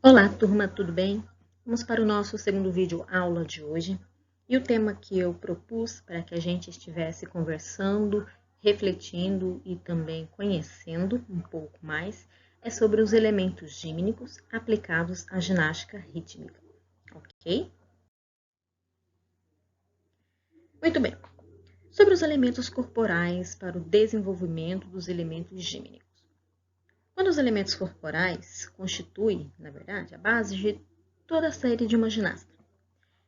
Olá, turma, tudo bem? Vamos para o nosso segundo vídeo aula de hoje. E o tema que eu propus para que a gente estivesse conversando, refletindo e também conhecendo um pouco mais é sobre os elementos gímnicos aplicados à ginástica rítmica, ok? Muito bem. Sobre os elementos corporais para o desenvolvimento dos elementos gímnicos. Quando os elementos corporais constituem, na verdade, a base de toda a série de uma ginástica.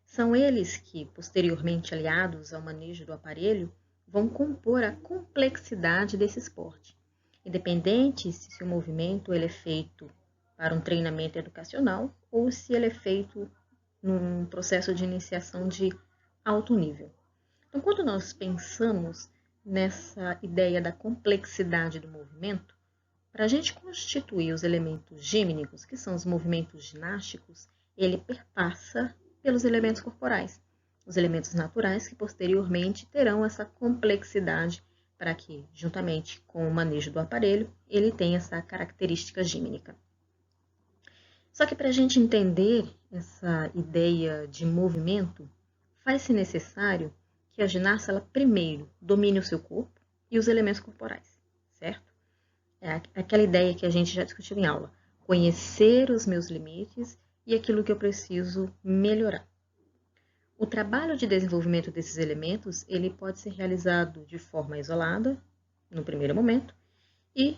São eles que, posteriormente aliados ao manejo do aparelho, vão compor a complexidade desse esporte, independente se o movimento ele é feito para um treinamento educacional ou se ele é feito num processo de iniciação de alto nível. Então, quando nós pensamos nessa ideia da complexidade do movimento, para a gente constituir os elementos gímnicos, que são os movimentos ginásticos, ele perpassa pelos elementos corporais, os elementos naturais que posteriormente terão essa complexidade para que, juntamente com o manejo do aparelho, ele tenha essa característica gímnica. Só que para a gente entender essa ideia de movimento, faz-se necessário que a ginasta ela primeiro domine o seu corpo e os elementos corporais, certo? É aquela ideia que a gente já discutiu em aula. Conhecer os meus limites e aquilo que eu preciso melhorar. O trabalho de desenvolvimento desses elementos, ele pode ser realizado de forma isolada, no primeiro momento, e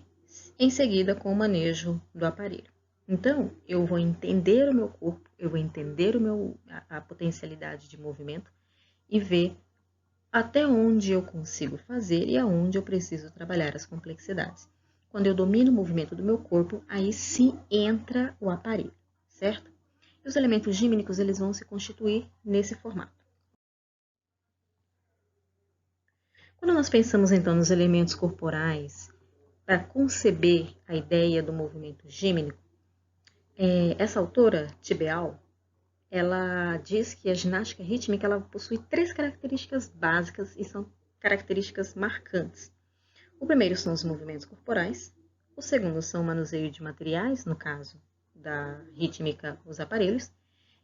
em seguida com o manejo do aparelho. Então, eu vou entender o meu corpo, eu vou entender a potencialidade de movimento e ver até onde eu consigo fazer e aonde eu preciso trabalhar as complexidades. Quando eu domino o movimento do meu corpo, aí sim entra o aparelho, certo? E os elementos gímnicos eles vão se constituir nesse formato. Quando nós pensamos então nos elementos corporais para conceber a ideia do movimento gímnico, essa autora, Tibeal, ela diz que a ginástica rítmica ela possui três características básicas e são características marcantes. O primeiro são os movimentos corporais, o segundo são o manuseio de materiais, no caso da rítmica, os aparelhos,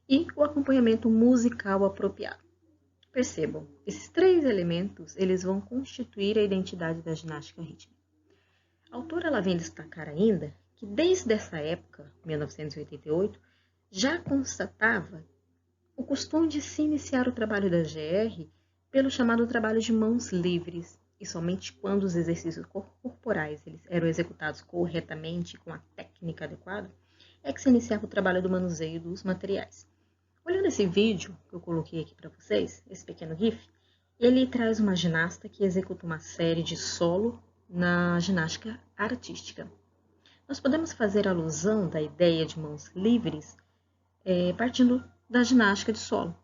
e o acompanhamento musical apropriado. Percebam, esses três elementos eles vão constituir a identidade da ginástica rítmica. A autora ela vem destacar ainda que desde essa época, 1988, já constatava o costume de se iniciar o trabalho da GR pelo chamado trabalho de mãos livres, e somente quando os exercícios corporais eles eram executados corretamente, com a técnica adequada, é que se iniciava o trabalho do manuseio dos materiais. Olhando esse vídeo que eu coloquei aqui para vocês, esse pequeno GIF, ele traz uma ginasta que executa uma série de solo na ginástica artística. Nós podemos fazer alusão da ideia de mãos livres partindo da ginástica de solo.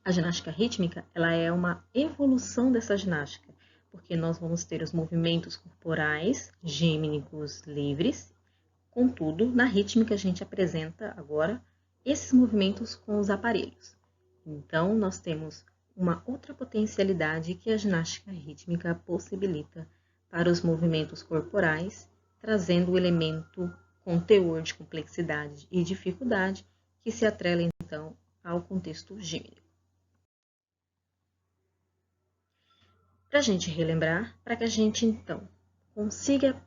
A ginástica rítmica ela é uma evolução dessa ginástica, porque nós vamos ter os movimentos corporais gímnicos livres, contudo, na rítmica a gente apresenta agora esses movimentos com os aparelhos. Então, nós temos uma outra potencialidade que a ginástica rítmica possibilita para os movimentos corporais, trazendo o elemento com teor de complexidade e dificuldade que se atrela então ao contexto gímnico. Para a gente relembrar, para que a gente então consiga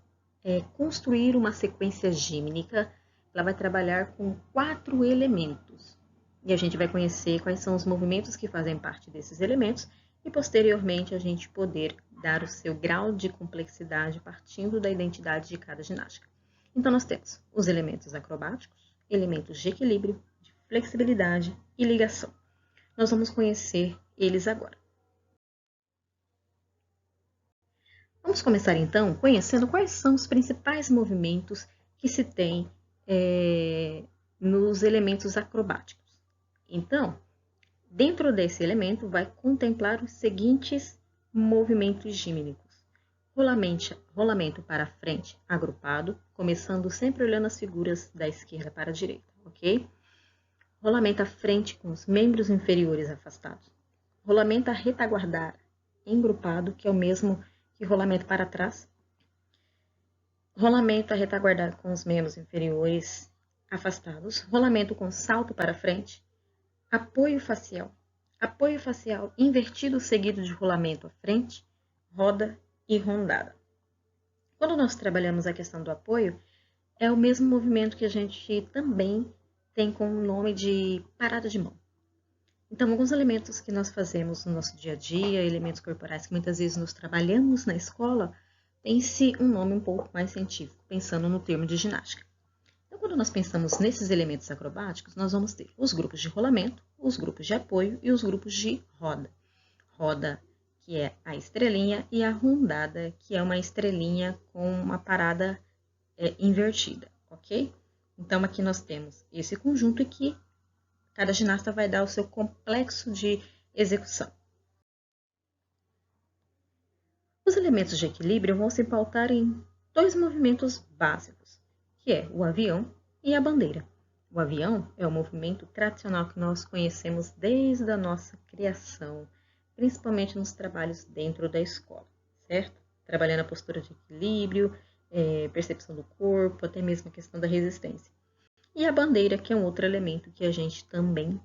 construir uma sequência gímnica, ela vai trabalhar com 4 elementos. E a gente vai conhecer quais são os movimentos que fazem parte desses elementos e posteriormente a gente poder dar o seu grau de complexidade partindo da identidade de cada ginástica. Então nós temos os elementos acrobáticos, elementos de equilíbrio, de flexibilidade e ligação. Nós vamos conhecer eles agora. Vamos começar então conhecendo quais são os principais movimentos que se tem nos elementos acrobáticos. Então, dentro desse elemento vai contemplar os seguintes movimentos gímnicos. Rolamento para frente agrupado, começando sempre olhando as figuras da esquerda para a direita, ok? Rolamento à frente com os membros inferiores afastados. Rolamento a retaguardar engrupado, que é o mesmo que rolamento para trás. Rolamento a retaguardar com os membros inferiores afastados, rolamento com salto para frente, apoio facial invertido seguido de rolamento à frente, roda e rondada. Quando nós trabalhamos a questão do apoio, é o mesmo movimento que a gente também tem com o nome de parada de mão. Então, alguns elementos que nós fazemos no nosso dia a dia, elementos corporais que muitas vezes nós trabalhamos na escola, tem-se um nome um pouco mais científico, pensando no termo de ginástica. Então, quando nós pensamos nesses elementos acrobáticos, nós vamos ter os grupos de rolamento, os grupos de apoio e os grupos de roda. Roda, que é a estrelinha, e a rondada, que é uma estrelinha com uma parada invertida, ok? Então, aqui nós temos esse conjunto que cada ginasta vai dar o seu complexo de execução. Os elementos de equilíbrio vão se pautar em dois movimentos básicos, que é o avião e a bandeira. O avião é o movimento tradicional que nós conhecemos desde a nossa criação, principalmente nos trabalhos dentro da escola, certo? Trabalhando a postura de equilíbrio, percepção do corpo, até mesmo a questão da resistência. E a bandeira, que é um outro elemento que a gente também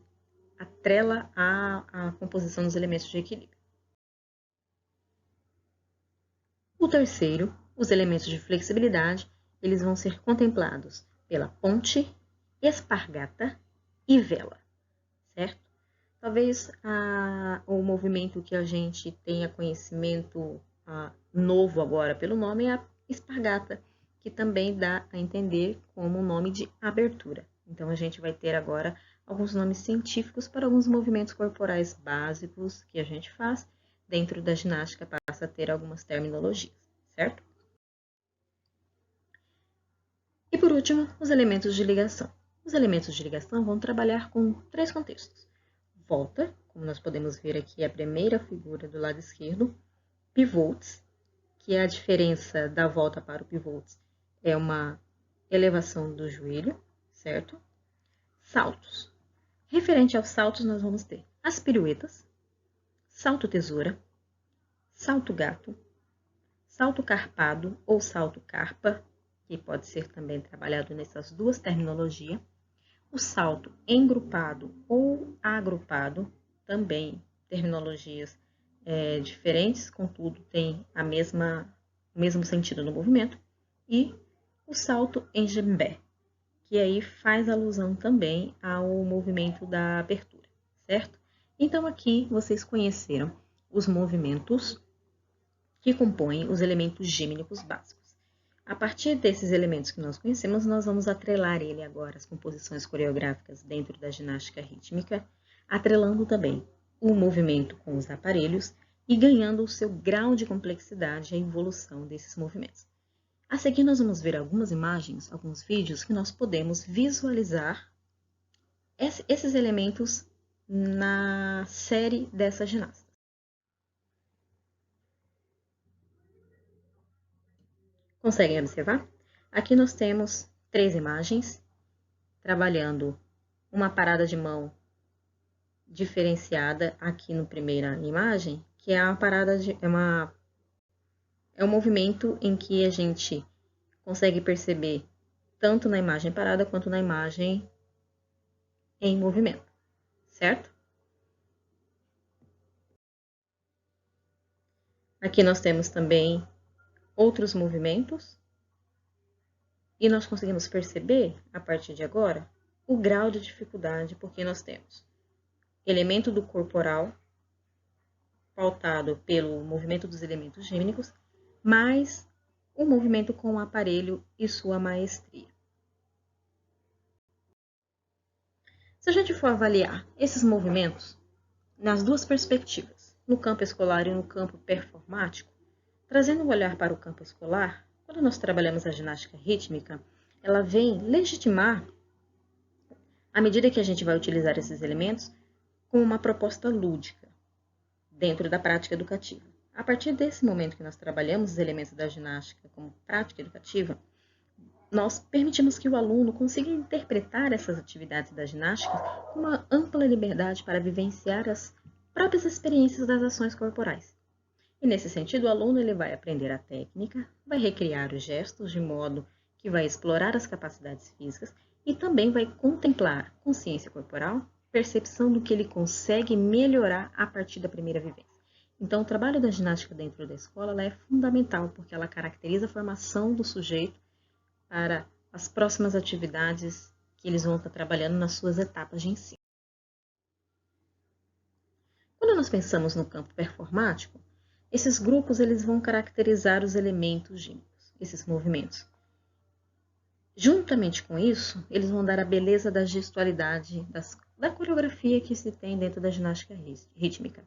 atrela à composição dos elementos de equilíbrio. O terceiro, os elementos de flexibilidade, eles vão ser contemplados pela ponte, espargata e vela, certo? Talvez o movimento que a gente tenha conhecimento novo agora pelo nome é a espargata, que também dá a entender como nome de abertura. Então, a gente vai ter agora alguns nomes científicos para alguns movimentos corporais básicos que a gente faz. Dentro da ginástica passa a ter algumas terminologias, certo? E por último, os elementos de ligação. Os elementos de ligação vão trabalhar com três contextos. Volta, como nós podemos ver aqui a primeira figura do lado esquerdo. Pivotes, que é a diferença da volta para o pivotes, é uma elevação do joelho, certo? Saltos. Referente aos saltos, nós vamos ter as piruetas, salto tesoura, salto gato, salto carpado ou salto carpa, que pode ser também trabalhado nessas duas terminologias, o salto engrupado ou agrupado, também terminologias diferentes, contudo tem o mesmo sentido no movimento, e o salto enjambé, que aí faz alusão também ao movimento da abertura, certo? Então aqui vocês conheceram os movimentos que compõem os elementos gímnicos básicos. A partir desses elementos que nós conhecemos, nós vamos atrelar ele agora às composições coreográficas dentro da ginástica rítmica, atrelando também o movimento com os aparelhos e ganhando o seu grau de complexidade e a evolução desses movimentos. A seguir, nós vamos ver algumas imagens, alguns vídeos que nós podemos visualizar esses elementos na série dessa ginástica. Conseguem observar? Aqui nós temos três imagens, trabalhando uma parada de mão diferenciada aqui na primeira imagem, que é a parada de... é um movimento em que a gente consegue perceber tanto na imagem parada quanto na imagem em movimento, certo? Aqui nós temos também outros movimentos e nós conseguimos perceber, a partir de agora, o grau de dificuldade, porque nós temos elemento do corporal pautado pelo movimento dos elementos gímnicos, mais o movimento com o aparelho e sua maestria. Se a gente for avaliar esses movimentos nas duas perspectivas, no campo escolar e no campo performático, trazendo um olhar para o campo escolar, quando nós trabalhamos a ginástica rítmica, ela vem legitimar, à medida que a gente vai utilizar esses elementos, com uma proposta lúdica dentro da prática educativa. A partir desse momento que nós trabalhamos os elementos da ginástica como prática educativa, nós permitimos que o aluno consiga interpretar essas atividades da ginástica com uma ampla liberdade para vivenciar as próprias experiências das ações corporais. E nesse sentido, o aluno ele vai aprender a técnica, vai recriar os gestos de modo que vai explorar as capacidades físicas e também vai contemplar consciência corporal, percepção do que ele consegue melhorar a partir da primeira vivência. Então, o trabalho da ginástica dentro da escola ela é fundamental, porque ela caracteriza a formação do sujeito para as próximas atividades que eles vão estar trabalhando nas suas etapas de ensino. Quando nós pensamos no campo performático, esses grupos eles vão caracterizar os elementos gímnicos, esses movimentos. Juntamente com isso, eles vão dar a beleza da gestualidade, da coreografia que se tem dentro da ginástica rítmica.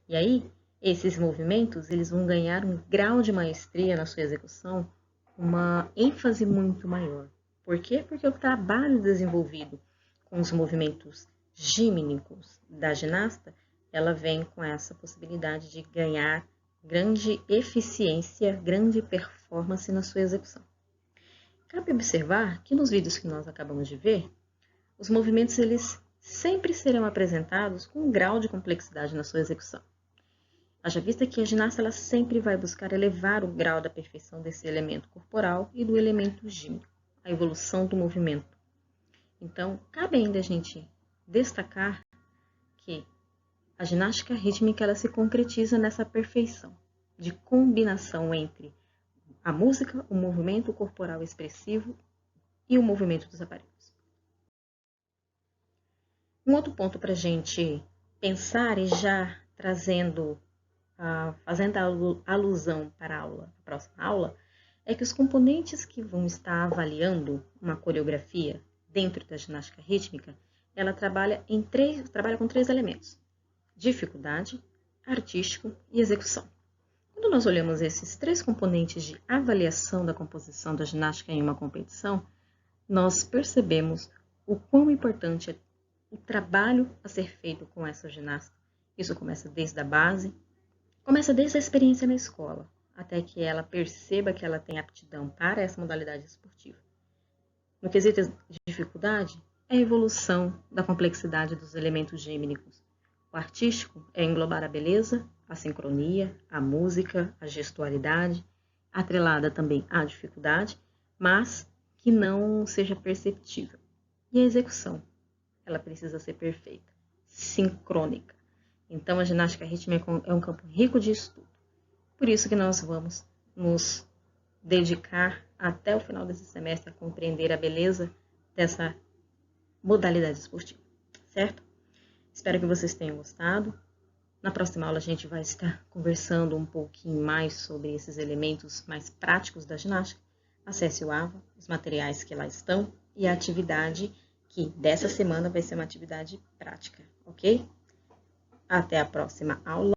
E aí, esses movimentos eles vão ganhar um grau de maestria na sua execução, uma ênfase muito maior. Por quê? Porque o trabalho desenvolvido com os movimentos gímnicos da ginasta, ela vem com essa possibilidade de ganhar grande eficiência, grande performance na sua execução. Cabe observar que nos vídeos que nós acabamos de ver, os movimentos eles sempre serão apresentados com um grau de complexidade na sua execução. Haja vista que a ginasta ela sempre vai buscar elevar o grau da perfeição desse elemento corporal e do elemento gímnico, a evolução do movimento. Então, cabe ainda a gente destacar que a ginástica rítmica ela se concretiza nessa perfeição de combinação entre a música, o movimento corporal expressivo e o movimento dos aparelhos. Um outro ponto para a gente pensar e já trazendo, fazendo alusão para a próxima aula, é que os componentes que vão estar avaliando uma coreografia dentro da ginástica rítmica, ela trabalha com três elementos: dificuldade, artístico e execução. Quando nós olhamos esses três componentes de avaliação da composição da ginástica em uma competição, nós percebemos o quão importante é o trabalho a ser feito com essa ginasta. Isso começa desde a base, começa desde a experiência na escola, até que ela perceba que ela tem aptidão para essa modalidade esportiva. No quesito de dificuldade, é a evolução da complexidade dos elementos gímnicos. O artístico é englobar a beleza, a sincronia, a música, a gestualidade, atrelada também à dificuldade, mas que não seja perceptível. E a execução, ela precisa ser perfeita, sincrônica. Então, a ginástica rítmica é um campo rico de estudo. Por isso que nós vamos nos dedicar até o final desse semestre a compreender a beleza dessa modalidade esportiva, certo? Espero que vocês tenham gostado. Na próxima aula a gente vai estar conversando um pouquinho mais sobre esses elementos mais práticos da ginástica. Acesse o AVA, os materiais que lá estão e a atividade que dessa semana vai ser uma atividade prática, ok? Até a próxima aula.